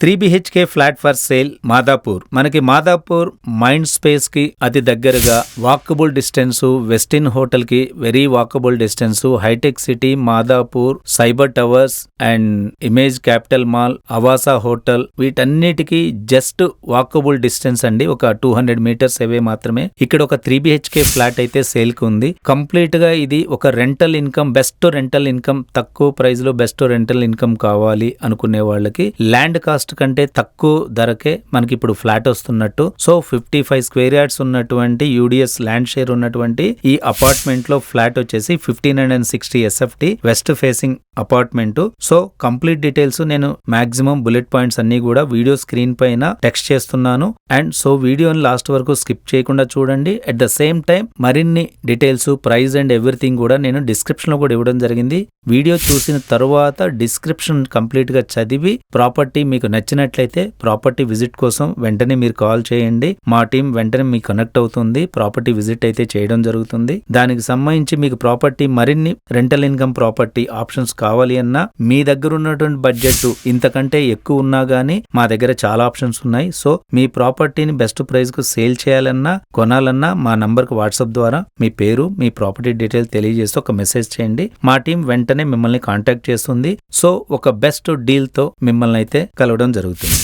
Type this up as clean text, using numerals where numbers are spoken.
3 BHK flat for sale Madhapur. మనకి Madhapur Mind Space కి అతి దగ్గరగా వాకబుల్ డిస్టెన్స్, వెస్టిన్ హోటల్ కి వెరీ వాకబుల్ డిస్టెన్స్, హైటెక్ City, Madhapur, Cyber Towers and Image Capital Mall, Avasa hotel, వీటన్నిటికీ జస్ట్ వాకబుల్ డిస్టెన్స్ అండి. ఒక 200 మీటర్స్ అవే మాత్రమే. ఇక్కడ ఒక 3 BHK ఫ్లాట్ అయితే సేల్ కి ఉంది. కంప్లీట్ గా ఇది ఒక rental income, best rental income, తక్కువ ప్రైస్ లో బెస్ట్ రెంటల్ ఇన్కమ్ కావాలి అనుకునే వాళ్ళకి ల్యాండ్ కాస్ట్ కంటే తక్కువ ధరకే మనకి ఇప్పుడు ఫ్లాట్ వస్తున్నట్టు. సో 55 స్క్వేర్ యార్డ్స్ ఉన్నటువంటి యూడిఎస్ ల్యాండ్ షేర్ ఉన్నటువంటి ఈ అపార్ట్మెంట్ లో ఫ్లాట్ వచ్చేసి 1560 SFT west facing apartment. So complete details నేను మాక్సిమం బుల్లెట్ పాయింట్స్ అన్ని కూడా వీడియో స్క్రీన్ పైన టెక్స్ట్ చేస్తున్నాను. అండ్ సో వీడియోని లాస్ట్ వరకు స్కిప్ చేయకుండా చూడండి. అట్ ద సేమ్ టైం మరిన్ని డీటెయిల్స్, ప్రైస్ అండ్ ఎవ్రీథింగ్ కూడా నేను డిస్క్రిప్షన్ లో కూడా ఇవ్వడం జరిగింది. వీడియో చూసిన తర్వాత డిస్క్రిప్షన్ కంప్లీట్ గా చదివి ప్రాపర్టీ మీకు నచ్చినట్లయితే ప్రాపర్టీ విజిట్ కోసం వెంటనే మీరు కాల్ చేయండి. మా టీం వెంటనే మీకు కనెక్ట్ అవుతుంది. ప్రాపర్టీ విజిట్ అయితే చేయడం జరుగుతుంది. దానికి సంబంధించి మీకు ప్రాపర్టీ మరిన్ని రెంటల్ ఇన్కమ్ ప్రాపర్టీ ఆప్షన్స్ కావాలి అన్నా, మీ దగ్గర ఉన్నటువంటి బడ్జెట్ ఇంతకంటే ఎక్కువ ఉన్నా గానీ మా దగ్గర చాలా ఆప్షన్స్ ఉన్నాయి. సో మీ ప్రాపర్టీని బెస్ట్ ప్రైస్ కు సేల్ చేయాలన్నా, కొనాలన్నా మా నంబర్ కు వాట్సాప్ ద్వారా మీ పేరు, మీ ప్రాపర్టీ డీటెయిల్స్ తెలియజేస్తూ ఒక మెసేజ్ చేయండి. మా టీం వెంటనే మిమ్మల్ని కాంటాక్ట్ చేస్తుంది. సో ఒక బెస్ట్ డీల్ తో మిమ్మల్ని అయితే కలవడం జరుగుతుంది.